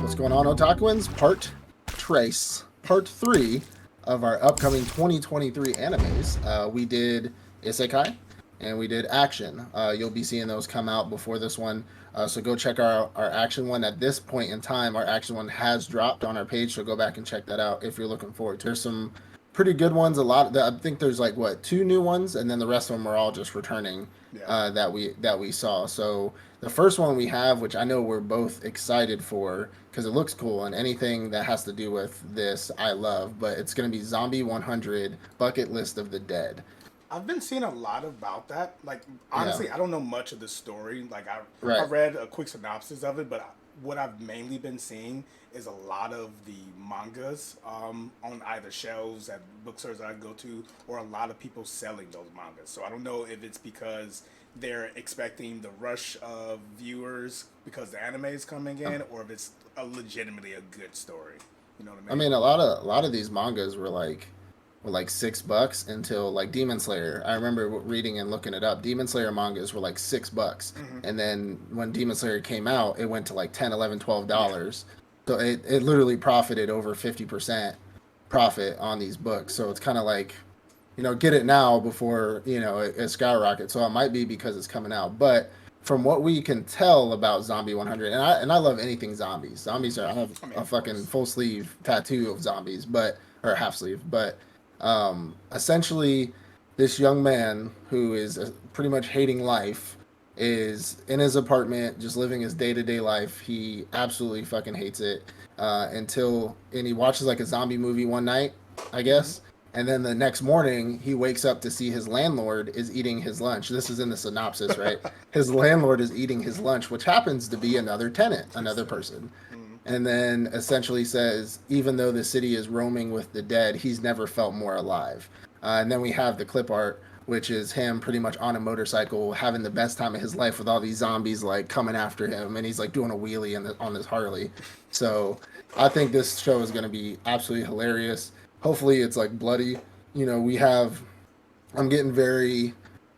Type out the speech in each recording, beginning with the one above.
What's going on, Otakuans? Part 3 of our upcoming 2023 animes. We did Isekai and we did Action. You'll be seeing those come out before this one. So go check our Action one. At this point in time, our Action one has dropped on our page, so go back and check that out if you're looking forward to it. There's some pretty good ones. I think there's like, what, 2 new ones, and then the rest of them are all just returning that we saw. So the first one we have, which I know we're both excited for because it looks cool, and anything that has to do with this I love, but it's going to be Zombie 100 Bucket List of the Dead. I've been seeing a lot about that. Like, honestly, I don't know much of the story. Like, I Right. read a quick synopsis of it, but what I've mainly been seeing is a lot of the mangas on either shelves at bookstores I go to, or a lot of people selling those mangas. So I don't know if it's because they're expecting the rush of viewers because the anime is coming in, or if it's legitimately a good story. You know what I I mean? mean, a lot of these mangas were like $6 until like Demon Slayer. I remember reading and looking it up. Demon Slayer mangas were like $6, and then when Demon Slayer came out, it went to like 10, 11, $12. So it literally profited over 50% profit on these books. So it's kind of like, get it now before it skyrockets. So it might be because it's coming out, but from what we can tell about Zombie 100, and I love anything zombies. I have a Of fucking course. full sleeve tattoo of zombies, or half sleeve, but essentially, this young man who is pretty much hating life is in his apartment, just living his day to day life. He absolutely fucking hates it and he watches like a zombie movie one night, I guess. And then the next morning, he wakes up to see his landlord is eating his lunch. This is in the synopsis, right? His landlord is eating his lunch, which happens to be another tenant, another person. And then essentially says, even though the city is roaming with the dead, he's never felt more alive. And then we have the clip art, which is him pretty much on a motorcycle, having the best time of his life with all these zombies like coming after him, and he's like doing a wheelie on his Harley. So I think this show is going to be absolutely hilarious. Hopefully, it's like bloody. We have. I'm getting very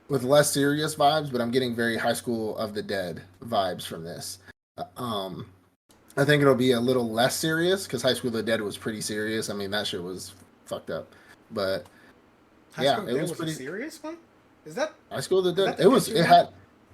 with less serious vibes, but I'm getting very High School of the Dead vibes from this. Um, I think it'll be a little less serious because High School of the Dead was pretty serious. I mean, that shit was fucked up. But High yeah, School it Dead was was a pretty. serious one? Is that High School of the is Dead. that the issue one?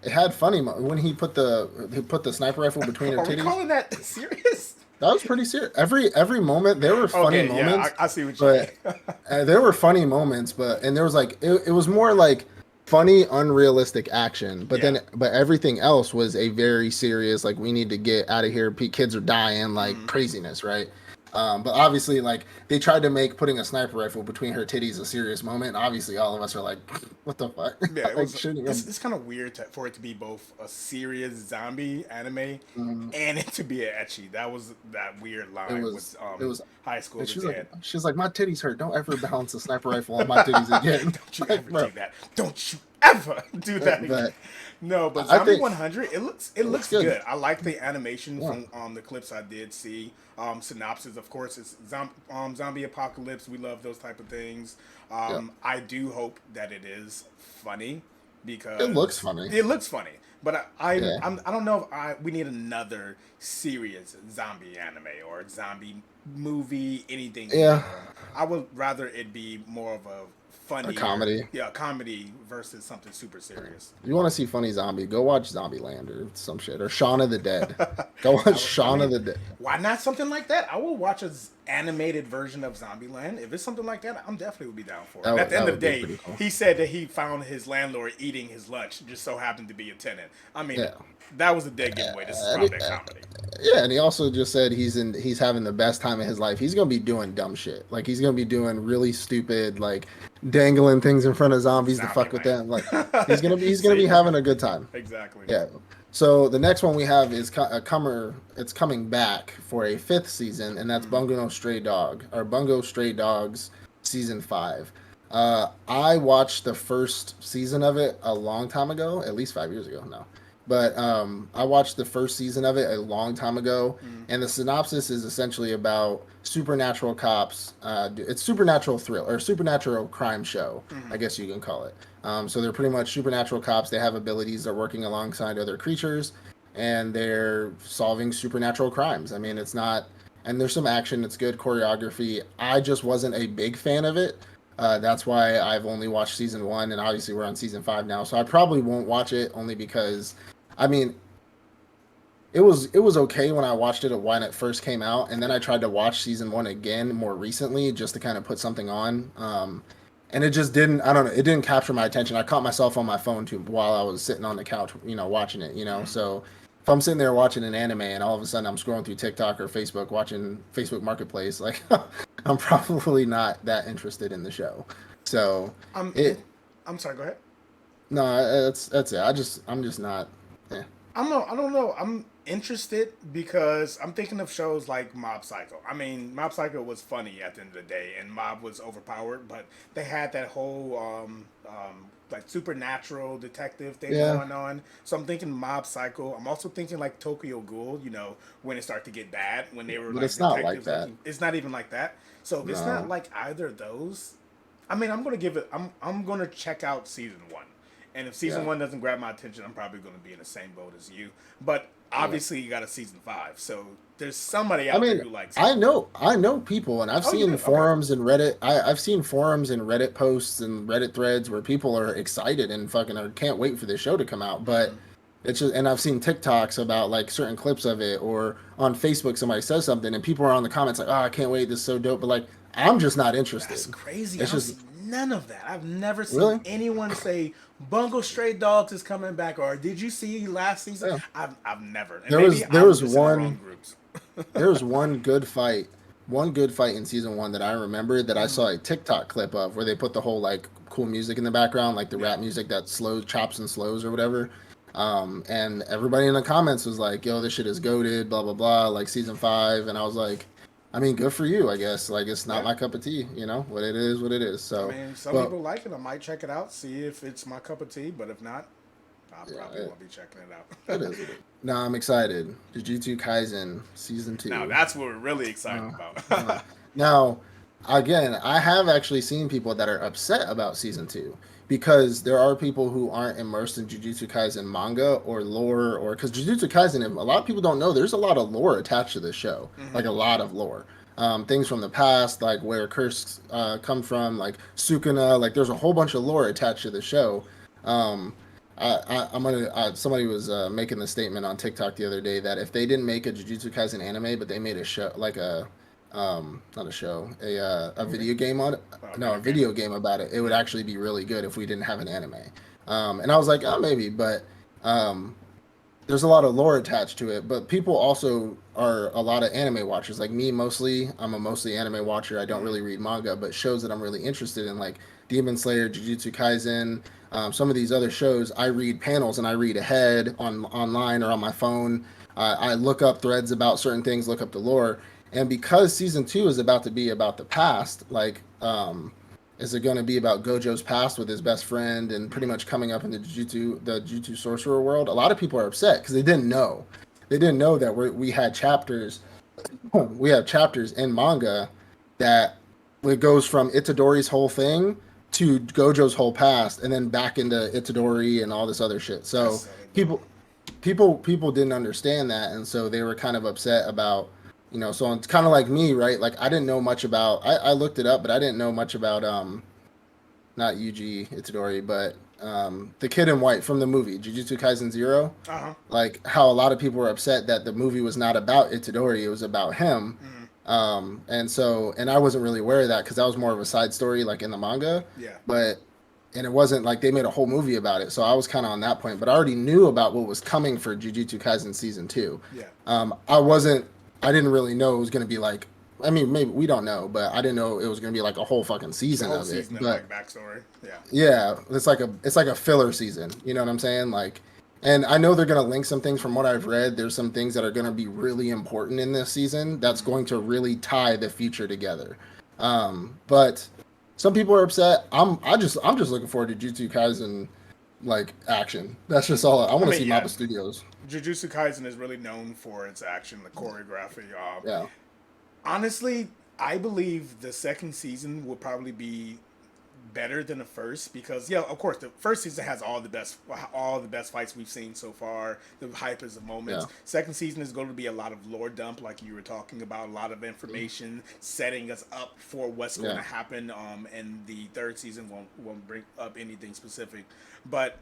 It had funny when he put the sniper rifle between her Are we titties. calling that serious? That was pretty serious. Every moment there were funny Okay, yeah, moments, I see what you but mean. there were funny moments, and there was like it was more like funny, unrealistic action. But Yeah. but everything else was a very serious, like we need to get out of here. Kids are dying, like craziness, right? But obviously, like they tried to make putting a sniper rifle between her titties a serious moment. Obviously, all of us are like, "What the fuck?" Yeah, it Like was. shooting him. It's kind of weird for it to be both a serious zombie anime Mhm. and it to be a etchy. That was that weird It line with was it was High School and of the Dead. she's like, my titties hurt. Don't ever balance a sniper rifle on my titties again. Don't you Like, ever bro, do that? Don't you ever do that again? but No, but I Zombie think 100, it it looks looks good. good. I like the animation Yeah, from the clips I did see. Synopsis, of course, it's zombie apocalypse. We love those type of things. yeah. I do hope that it is funny It looks because funny. it looks funny. But Yeah, I don't know if we need another serious zombie anime or zombie movie, anything in yeah. general. I would rather it be more of a A funnier, comedy. yeah, comedy versus something super serious. You want to see funny zombie? Go watch Zombieland or some shit or Shaun of the Dead. Go watch I Shaun of mean, the Dead. why not something like that? I will watch a animated version of Zombieland. If it's something like that, I'm definitely would be down for it. And at the That end of would the be day, pretty cool. he said that he found his landlord eating his lunch, just so happened to be a tenant. I mean, Yeah. that was a dead giveaway. This is And he- probably a comedy. yeah, and he also just said he's having the best time of his life. He's gonna be doing dumb shit. Like he's gonna be doing really stupid, like dangling things in front of zombies to fuck with them. Like he's gonna be See? having a good time. Exactly. Yeah. So the next one we have is a comer. It's coming back for a 5th season, and that's Bungo Stray Dogs season 5. I watched the first season of it a long time ago, at least 5 years ago now. But I watched the first season of it a long time ago, and the synopsis is essentially about supernatural cops. It's supernatural thrill or supernatural crime show, I guess you can call it. So they're pretty much supernatural cops. They have abilities. They're working alongside other creatures. and they're solving supernatural crimes. I mean, it's not, and there's some action. It's good choreography. I just wasn't a big fan of it. That's why I've only watched season one, and obviously we're on season five now, so I probably won't watch it only because, I mean, it was okay when I watched it when it first came out, and then I tried to watch season one again more recently just to kind of put something on. And it just didn't. I don't know. It didn't capture my attention. I caught myself on my phone too while I was sitting on the couch, watching it. So if I'm sitting there watching an anime and all of a sudden I'm scrolling through TikTok or Facebook watching Facebook Marketplace, like I'm probably not that interested in the show. So I'm it I'm sorry. Go ahead. no, that's it. I'm just not. Eh. I don't know. I'm interested because I'm thinking of shows like Mob Psycho. I mean, Mob Psycho was funny at the end of the day, and Mob was overpowered, but they had that whole like supernatural detective thing Yeah, going on. So I'm thinking Mob Psycho. I'm also thinking like Tokyo Ghoul. You know, when it started to get bad, when they were but like it's not like detectives. that. It's not even like that. So if it's not No. like either of those, I mean, I'm gonna give it. I'm gonna check out season one. And if season Yeah. one doesn't grab my attention, I'm probably going to be in the same boat as you. But Yeah. obviously, you got a season five, so there's somebody I out there mean, who likes it. I know people, and I've Oh, you seen do? Okay. forums and Reddit. I've seen forums and Reddit posts and Reddit threads where people are excited and fucking can't wait for the show to come out. But it's just, and I've seen TikToks about like certain clips of it, or on Facebook somebody says something, and people are on the comments like, "Oh, I can't wait! This is so dope." But like, I'm just not That's interested. crazy. I It's don't just see none of that. I've never seen really, anyone say Bungo Stray Dogs is coming back, or did you see last season? yeah. I've never. And There maybe was there I'm was just in the wrong one groups. There was one good fight in season one that I remember that I saw a TikTok clip of where they put the whole like cool music in the background, like the Yeah. rap music that slows, chops and slows or whatever. And everybody in the comments was like, "Yo, this shit is goated," blah blah blah, like season five. And I was like, I mean, good for you, I guess. Like it's not Yeah. my cup of tea, what it is, what it is. I So, mean, some but people like it. I might check it out, see if it's my cup of tea. But if not, I yeah, probably won't be checking it it out. is. What it is. Now I'm excited. Jujutsu Kaisen season Now two. that's what we're really excited Uh, uh, about. now, again, I have actually seen people that are upset about season two because there are people who aren't immersed in Jujutsu Kaisen manga or lore, or because Jujutsu Kaisen, a lot of people don't know, there's a lot of lore attached to this show, like a lot of lore. Things from the past, like where curses come from, like Sukuna, like there's a whole bunch of lore attached to the show. Um, I'm gonna. Somebody was making the statement on TikTok the other day that if they didn't make a Jujutsu Kaisen anime, but they made a show, like not a show, a Movie? video game on it. Oh, No, a video game. video game about it. It would Yeah. actually be really good if we didn't have an anime. And I was like, oh, maybe, but um, there's a lot of lore attached to it. But people also are a lot of anime watchers, like me mostly. I'm a mostly anime watcher. I don't really read manga, but shows that I'm really interested in, like Demon Slayer, Jujutsu Kaisen, some of these other shows, I read panels and I read ahead on online or on my phone. I look up threads about certain things, look up the lore, and because season two is about to be about the past, like, is it going to be about Gojo's past with his best friend and pretty much coming up in the Jujutsu sorcerer world? A lot of people are upset because they didn't know. They didn't know that we had chapters. We have chapters in manga that it goes from Itadori's whole thing to Gojo's whole past, and then back into Itadori and all this other shit. That's So silly, bro. people people didn't understand that, and so they were kind of upset about, so it's kind of like me, right? Like I didn't know much about, I looked it up, but I didn't know much about not Yuji Itadori, but the kid in white from the movie Jujutsu Kaisen Zero. Uh huh. Like how a lot of people were upset that the movie was not about Itadori, it was about him. And I wasn't really aware of that because that was more of a side story, like in the manga. Yeah. But and it wasn't like they made a whole movie about it, so I was kind of on that point. But I already knew about what was coming for Jujutsu Kaisen season two. Yeah. I wasn't. I didn't really know it was going to be like. I mean, maybe we don't know, but I didn't know it was going to be like a whole fucking The season whole of it. season of But like backstory. Yeah. yeah, it's like a filler season. You know what I'm saying? Like, and I know they're gonna link some things from what I've read. There's some things that are gonna be really important in this season. That's going to really tie the future together. But some people are upset. I'm just looking forward to Jujutsu Kaisen like action. That's just all I want I to mean, see. yeah. Mappa Studios. Jujutsu Kaisen is really known for its action, the choreography. Yeah. Honestly, I believe the second season will probably be better than the first because yeah, of course the first season has all the best fights we've seen so far. The hype is the Yeah. moments. Second season is going to be a lot of lore dump, like you were talking about, a lot of information setting us up for what's going to Yeah. happen. And the third season won't bring up anything specific, but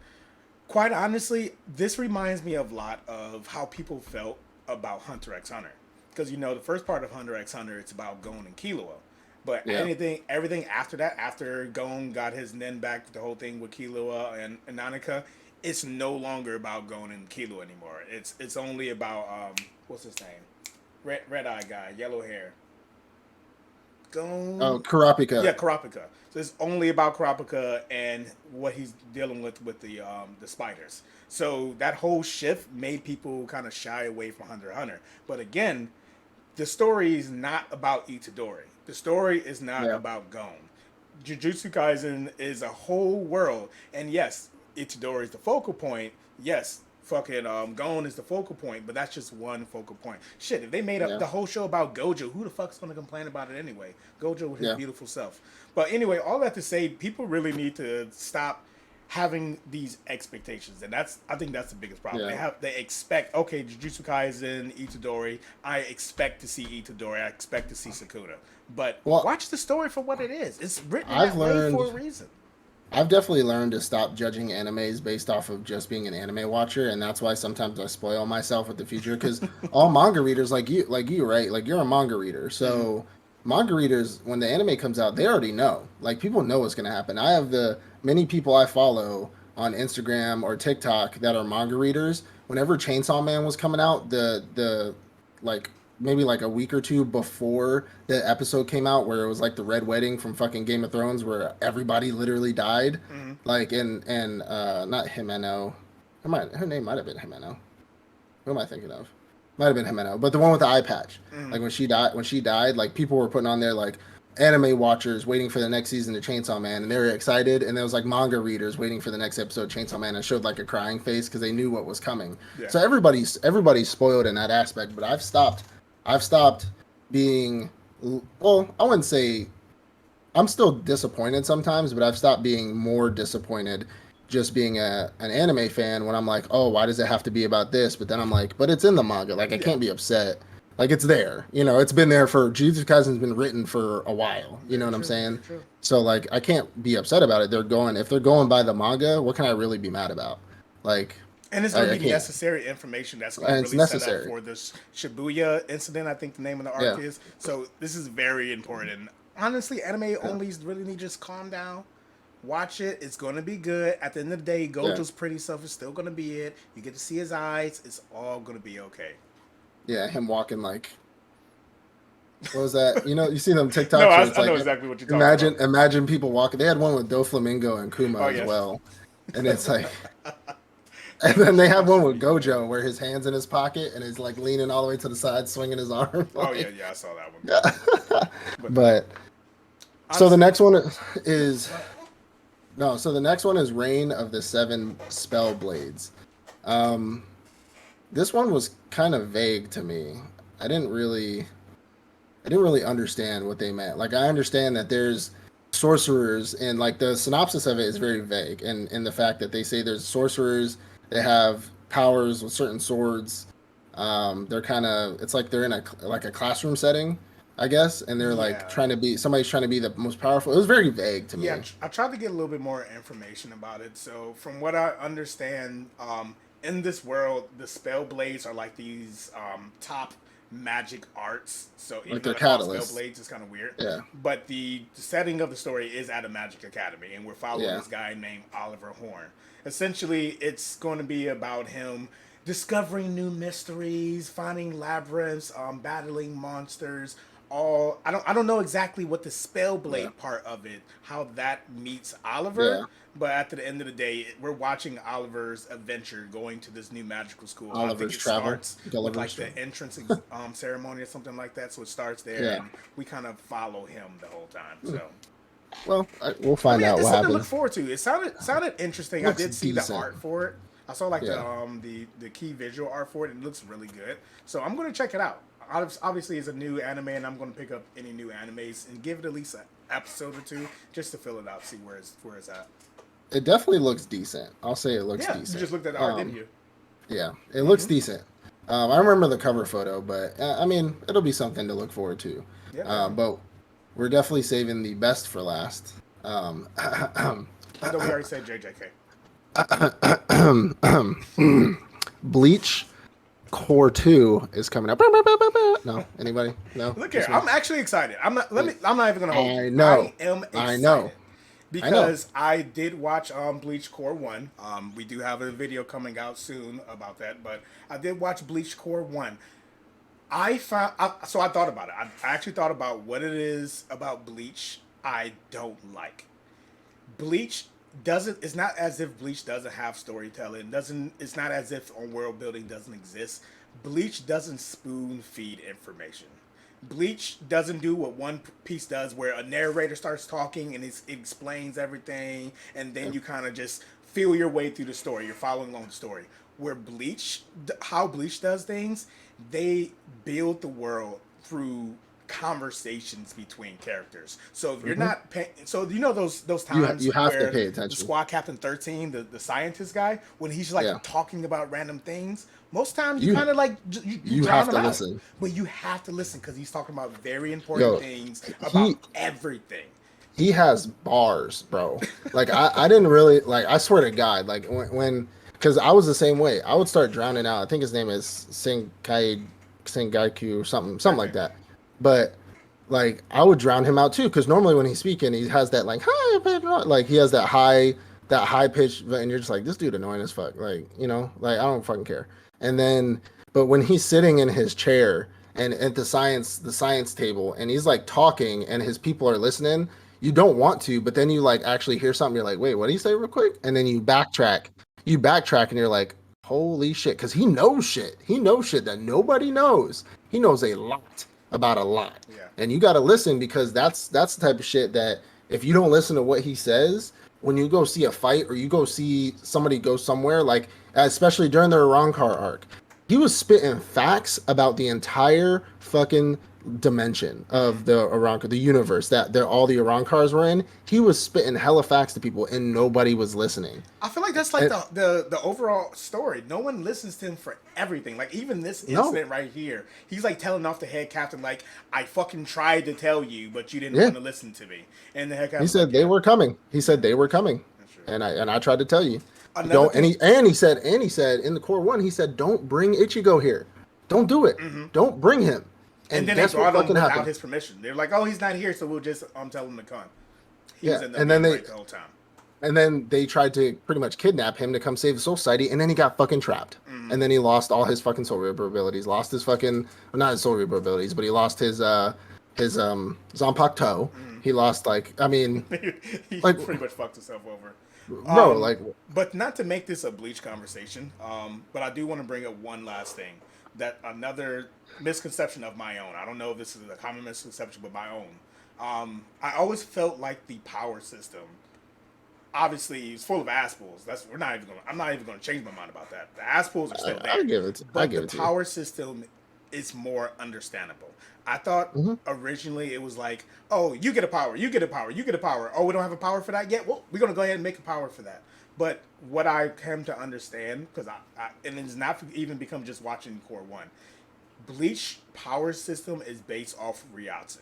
quite honestly, this reminds me of a lot of how people felt about Hunter x Hunter. Because the first part of Hunter x Hunter, it's about Gon and Killua. But Yeah. everything after that, after Gon got his Nen back, the whole thing with Killua and Nanika, it's no longer about Gon and Killua anymore. It's only about what's his name, red eye guy, yellow hair, Oh, Gon. Karapika. Yeah, Karapika. So it's only about Karapika and what he's dealing with the spiders. So that whole shift made people kind of shy away from Hunter x Hunter. But again, the story is not about Itadori. The story is not Yeah. about Gon. Jujutsu Kaisen is a whole world, and yes, Itadori is the focal point. Yes, fucking Gon is the focal point, but that's just one focal point. Shit, if they made up Yeah. the whole show about Gojo, who the fuck's gonna complain about it anyway? Gojo with his Yeah. beautiful self. But anyway, all that to say, people really need to stop having these expectations, and I think that's the biggest problem. Yeah. They expect, okay, Jujutsu Kaisen, Itadori. I expect to see Itadori. I expect to see Sakura. But Well, watch the story for what it is. It's written I've that way for a learned reason. I've definitely learned to stop judging animes based off of just being an anime watcher, and that's why sometimes I spoil myself with the future. Because all manga readers like you, right? Like you're a manga reader, Mm-hmm. so manga readers, when the anime comes out, they already know. Like people know what's gonna happen. I have the many people I follow on Instagram or TikTok that are manga readers. Whenever Chainsaw Man was coming out, the like maybe like a week or two before the episode came out where it was like the red wedding from fucking Game of Thrones where everybody literally died. Mm-hmm. Like and not Himeno. Her name might have been Himeno. Who am I thinking of? Might have been Himeno, but the one with the eye patch. Mm-hmm. Like when she died, like people were putting on there like anime watchers waiting for the next season of Chainsaw Man, and they were excited. And there was like manga readers waiting for the next episode of Chainsaw Man, and showed like a crying face because they knew what was coming. Yeah. So everybody's spoiled in that aspect. But I've stopped being, well, I wouldn't say I'm still disappointed sometimes, but I've stopped being more disappointed just being an anime fan when I'm like, oh, why does it have to be about this? But then I'm like, but it's in the manga. Like I Yeah. can't be upset. Like it's there. It's been there for Jujutsu Kaisen's been written for a while. You know Very what I'm true. saying? Very true. So like I can't be upset about it. If they're going by the manga, what can I really be mad about? Like And it's going to I be can't. necessary information that's going to And it's really set up necessary. for this Shibuya incident. I think the name of the arc Yeah. is. So this is very important. Honestly, anime Yeah. onlys really need to just calm down. Watch it. It's going to be good. At the end of the day, Yeah. Gojo's pretty self is still going to be it. You get to see his eyes. It's all going to be okay. Yeah. Him walking like, what was that? You see them No, TikToks where it's I like know exactly what you're talking imagine about. imagine people walking. They had one with Doflamingo and Oh, Kuma as yes. well, and it's like, and then they have one with Gojo where his hands in his pocket and he's like leaning all the way to the side, swinging his arm. Oh, yeah, Like, yeah, I saw that one. yeah. But But so the honestly, next one is no. So the next one is Reign of the Seven Spell Blades. Um, this one was kind of vague to me. I didn't really. I didn't really understand what they meant. Like I understand that there's sorcerers and like the synopsis of it is very vague and in the fact that they say there's sorcerers, they have powers with certain swords. They're kind of it's like they're in a classroom setting, I guess, and they're like yeah. somebody's trying to be the most powerful. It was very vague to Yeah, me. I tried to get a little bit more information about it. So, from what I understand, in this world, the spell blades are like these top magic arts. So, even Like though they're they're called spell catalysts. blades, it's kind of weird. Yeah. But the setting of the story is at a magic academy, and we're following Yeah. this guy named Oliver Horn. Essentially, it's going to be about him discovering new mysteries, finding labyrinths, battling monsters. All I don't know exactly what the Yeah. spellblade part of it, how that meets Oliver, Yeah. but at the end of the day, we're watching Oliver's adventure going to this new magical school. I think Oliver's it travel. starts with Gulliver's like the travel. entrance ceremony or something like that. So it starts there, Yeah. and we kind of follow him the whole time. So Well, we'll I find mean, out it's what something to look happens. forward to. It sounded interesting. I Looks did see the decent. art for it. I saw like Yeah. the key visual art for it. And it looks really good. So I'm gonna check it out. Obviously, it's a new anime, and I'm gonna pick up any new animes and give it at least episode or two just to fill it out, see where it's at. It definitely looks decent. I'll say it looks Yeah, you decent. just looked at the art, didn't you? Yeah, it looks decent. I remember the cover photo, but I mean, it'll be something to look forward to. Yeah, definitely. But we're definitely saving the best for last. Although we already said JJK. Bleach Core 2 is coming up. No, anybody? No, Look here, just me. I'm actually excited. I'm not. Let me. I'm not even gonna hold I you. know. I am I excited know. I know. because I did watch Bleach Core One. We do have a video coming out soon about that, but I did watch Bleach Core One. So I thought about it. I actually thought about what it is about Bleach I don't like. Bleach doesn't. It's not as if Bleach doesn't have storytelling. Doesn't. It's not as if on world building doesn't exist. Bleach doesn't spoon feed information. Bleach doesn't do what One Piece does, where a narrator starts talking and it explains everything, and then you kind of just feel your way through the story. You're following along the story. Where how Bleach does things, they build the world through conversations between characters. So if you're not paying, so you know those times You have to where pay the attention. Squad Captain 13, the scientist guy, when he's like Yeah. talking about random things, most times you You kind of like you you drown have him to out, listen. but you have to listen because he's talking about very important Yo, things about he everything. he has bars, bro. Like I didn't really like. I swear to God, like when because I was the same way. I would start drowning out. I think his name is Sengaiku or something like Okay. that. But like I would drown him out too because normally when he's speaking, he has that like hi, like he has that high pitch, and you're just like this dude annoying as fuck. Like like I don't fucking care. And then but when he's sitting in his chair and at the science table and he's like talking and his people are listening, you don't want to, but then you like actually hear something, you're like, wait, what did he say real quick? And then you backtrack and you're like, holy shit, because he knows shit that nobody knows. He knows a lot about a lot. Yeah. And you got to listen because that's the type of shit that if you don't listen to what he says when you go see a fight or you go see somebody go somewhere, like especially during the Arankar arc, he was spitting facts about the entire fucking dimension of the Arankar, the universe that all the Arankars were in. He was spitting hella facts to people and nobody was listening. I feel like that's like And, the overall story. No one listens to him for everything. Like even this no, incident right here, he's like telling off the head captain, like, I fucking tried to tell you, but you didn't yeah, want to listen to me. And the head he captain's said like, they yeah, were coming. He said they were coming, that's true. and I tried to tell you. Another Don't thing, and he said in the core one he said don't bring Ichigo here, don't do it, don't bring him, and and then they guess what brought him fucking without happened? his permission. They're like, oh, he's not here, so we'll just tell him to come. He was Yeah, ended up and then being they right the whole time. and then they tried to pretty much kidnap him to come save the Soul Society, and then he got fucking trapped, and then he lost all his fucking Soul Reaper abilities, lost his fucking well, not his Soul Reaper abilities, but he lost his Zanpakuto toe. He lost like I mean He like pretty much fucked himself over. bro like But not to make this a Bleach conversation, but I do want to bring up one last thing. That another misconception of my own. I don't know if this is a common misconception, but my own. I always felt like the power system, obviously, it's full of ass pools. I'm not even gonna change my mind about that. The ass pools are still I there, give it I but give the it to you. power system is more understandable. I thought Hmm. originally it was like, oh, you get a power, you get a power, you get a power. Oh, we don't have a power for that yet. Well, we're gonna go ahead and make a power for that. But what I came to understand, because and it's not even become just watching Core One, Bleach power system is based off Ryatsu.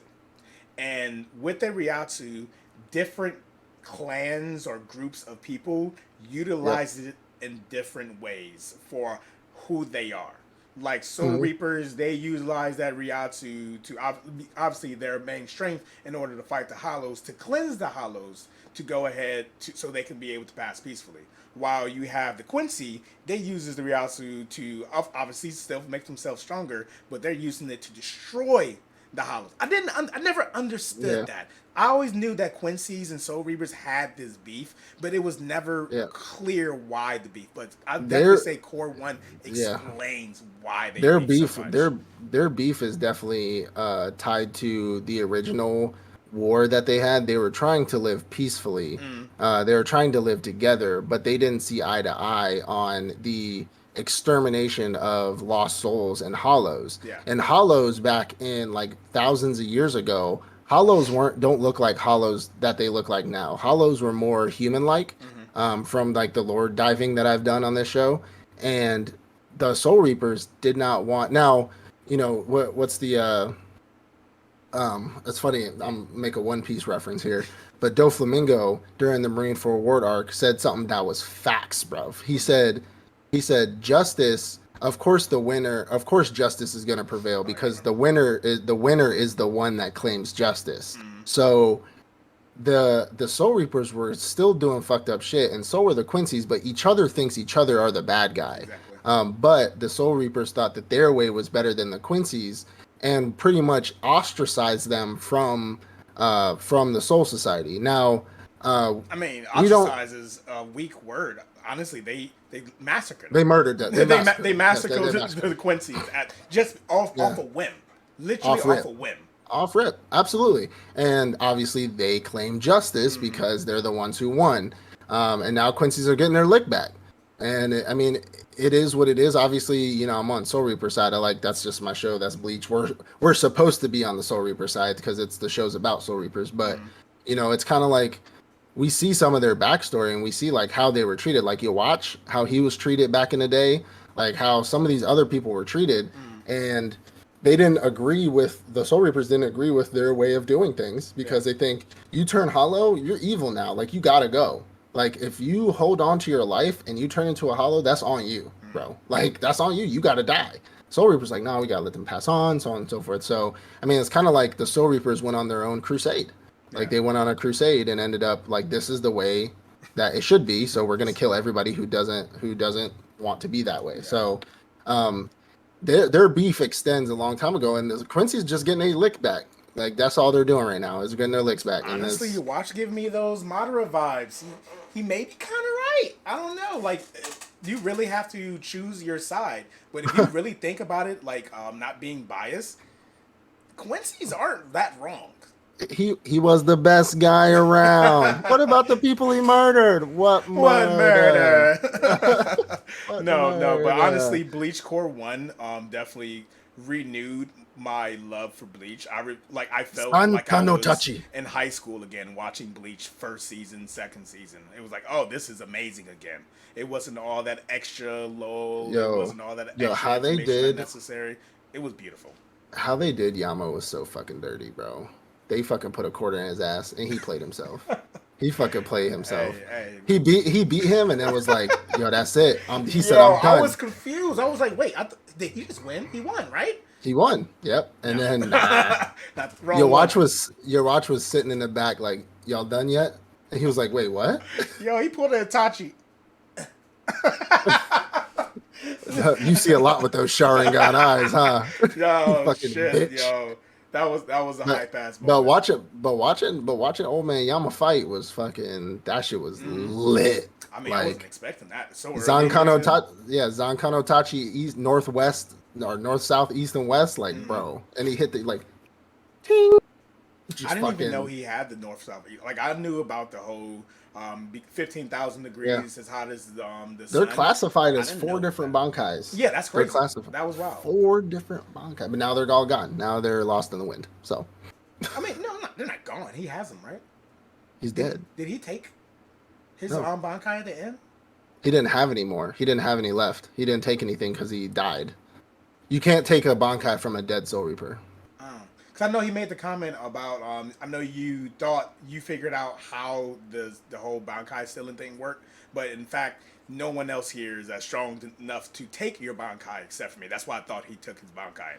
And with the Ryatsu, different clans or groups of people Yep. utilize it in different ways for who they are. Like Soul Hmm. Reapers, they utilize that Ryatsu to obviously their main strength in order to fight the Hollows, to cleanse the Hollows, to go ahead so they can be able to pass peacefully. While you have the Quincy, they uses the Ryatsu to obviously still make themselves stronger, but they're using it to destroy the Hollows. I never understood Yeah. that. I always knew that Quincy's and Soul Reapers had this beef, but it was never Yeah. clear why the beef. But I'll definitely Their say Core One yeah. explains why they Their beef so beef much. their beef is definitely tied to the original war that they had. They were trying to live peacefully. They were trying to live together, but they didn't see eye to eye on the extermination of lost souls and hollows. Yeah. And hollows back in like thousands of years ago, Hollows don't look like Hollows that they look like now. Hollows were more human like, Hmm. from like the lore diving that I've done on this show, and the Soul Reapers did not want. Now, what's the it's funny. I'm make a One Piece reference here, but Doflamingo during the Marineford Ward arc said something that was facts, bro. He said justice. Of course, the winner. Of course, justice is going to prevail Oh, yeah, I because remember. the winner is the one that claims justice. Mm, So the Soul Reapers were still doing fucked up shit, and so were the Quincy's. But each other thinks each other are the bad guy. exactly. But the Soul Reapers thought that their way was better than the Quincy's, and pretty much ostracized them from the Soul Society. Now, uh, I mean, we don't. ostracize is a weak word. Honestly, they massacred They them. murdered them. They They massacred them. Yes, massacred they the, massacred the them. Quincy's at just off Yeah, a whim, literally off off rip. a whim. Off rip, absolutely. And obviously, they claim justice Hmm. because they're the ones who won. And now Quincy's are getting their lick back. And I mean, it is what it is. Obviously, I'm on Soul Reaper side. That's just my show. That's Bleach. We're supposed to be on the Soul Reaper side because it's the show's about Soul Reapers. But Hmm. it's kind of like we see some of their backstory and we see like how they were treated. Like you watch how he was treated back in the day, like how some of these other people were treated, Hmm. and they didn't agree with the Soul Reapers didn't agree with their way of doing things Yeah. because they think you turn hollow, you're evil now. Like you gotta go. Like if you hold on to your life and you turn into a hollow, that's on you, Hmm. bro. Like that's on you. You gotta die. Soul Reapers like, no, we gotta let them pass on, so on and so forth. So I mean, it's kind of like the Soul Reapers went on their own crusade. Like Yeah. they went on a crusade and ended up like this is the way that it should be. So we're gonna kill everybody who doesn't want to be that way. Yeah. So um, their beef extends a long time ago, and Quincy's just getting a lick back. Like that's all they're doing right now is getting their licks back. And Honestly, this your watch give me those Madara vibes. He may be kind of right. I don't know. Like, you really have to choose your side. But if you really think about it, like, not being biased, Quincy's aren't that wrong. he was the best guy around. What about the people he murdered? What What murder? murder? What No, but murder? honestly, Bleach Core One definitely renewed my love for Bleach. I felt like I Santa no was Tachi. in high school again, watching Bleach first season, second season. It was like, oh, this is amazing again. It wasn't all that extra low. It Yo, wasn't all that yo, extra how they information did unnecessary. It was beautiful. Yama was so fucking dirty, bro. They fucking put a quarter in his ass and he played himself. He fucking played himself. Hey, He beat him and then was like, yo, that's it. He said yo, I'm I was done. confused. I was like, wait, did he just win? He won, right? He won. Yep. And No, then nah. not the Your wrong one. watch was your watch was sitting in the back like, y'all done yet? And he was like, wait, what? Yo, he pulled a Itachi. You see a lot with those Sharingan eyes, huh? You Yo, fucking shit, bitch. yo, that was a But high pass but moment. watching old man Yama fight was fucking that shit was Hmm. lit. I mean, I wasn't Like expecting that so early in the Zankano season. Ta yeah, Zankano Tachi east northwest or north, south, east, and west, like Hmm. bro. And he hit the like ting I just didn't even know fucking he had the north south. Like I knew about the whole 15,000 yeah. degrees as hot as the They're sun. classified I as didn't four know different that. bankais. Yeah, that's They're crazy. classified That was wild. four different bankai, but now they're all gone. Now they're lost in the wind. So I mean, no, they're not gone. He has them, right? he's Did dead. did he take his No, Bankai at the end? he didn't have any more. He didn't have any left. He didn't take anything because he died. You can't take a bankai from a dead Soul Reaper. Because I know he made the comment about. I know you thought you figured out how the whole Bankai stealing thing worked, but in fact, no one else here is as strong enough to take your Bankai except for me. That's why I thought he took his Bankai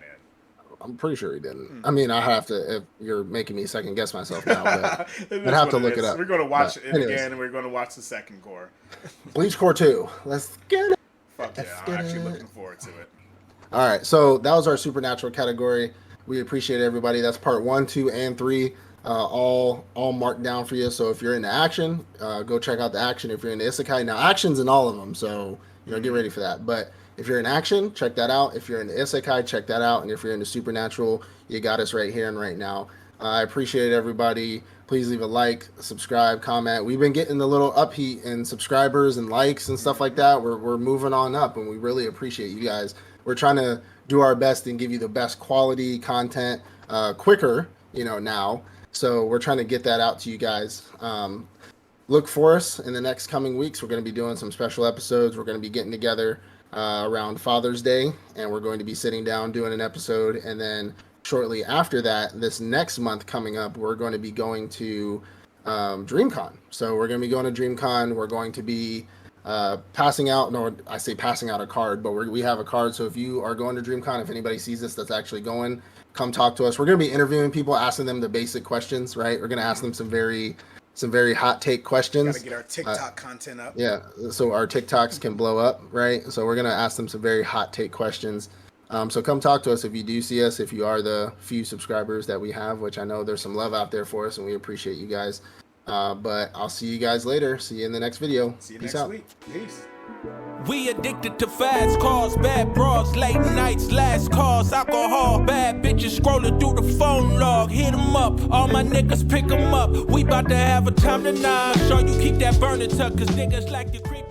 I'm pretty sure he didn't. in. I mean, I have to. If you're making me second guess myself now, but It I'd is have what to it look it is. up. We're going to But watch it anyways, again, and we're going to watch the second core. Bleach Core 2. Let's get it. Fuck yeah! Let's I'm get actually it. looking forward to it. All right, so that was our supernatural category. We appreciate everybody. That's part 1, 2, and 3, all marked down for you. So if you're into action, go check out the action. If you're into isekai, now action's in all of them, so get Hmm. ready for that. But if you're in action, check that out. If you're into isekai, check that out. And if you're into supernatural, you got us right here and right now. I appreciate everybody. Please leave a like, subscribe, comment. We've been getting a little upheat in subscribers and likes and stuff like Hmm. that. We're moving on up, and we really appreciate you guys. We're trying to do our best and give you the best quality content quicker, now. So we're trying to get that out to you guys. Look for us in the next coming weeks. We're going to be doing some special episodes. We're going to be getting together around Father's Day, and we're going to be sitting down doing an episode. And then shortly after that, this next month coming up, we're going to be going to DreamCon. So we're going to be going to DreamCon. We're going to be passing out, no, I say passing out a card, but we have a card. So if you are going to DreamCon, if anybody sees this that's actually going, come talk to us. We're going to be interviewing people, asking them the basic questions, right? We're going to ask them some very hot take questions. Gotta get our TikTok content up. Yeah, so our TikToks can blow up, right? So we're going to ask them some very hot take questions. So come talk to us if you do see us, if you are the few subscribers that we have, which I know there's some love out there for us, and we appreciate you guys. But I'll see you guys later. See you in the next video. See you Peace next out. week. Peace. We addicted to fast cars, bad bras, late nights, last calls, alcohol, bad bitches scrolling through the phone log. Hit 'em up, all my niggas pick 'em up. We bout to have a time tonight. Sure you keep that burner tuck, cause niggas like the cream.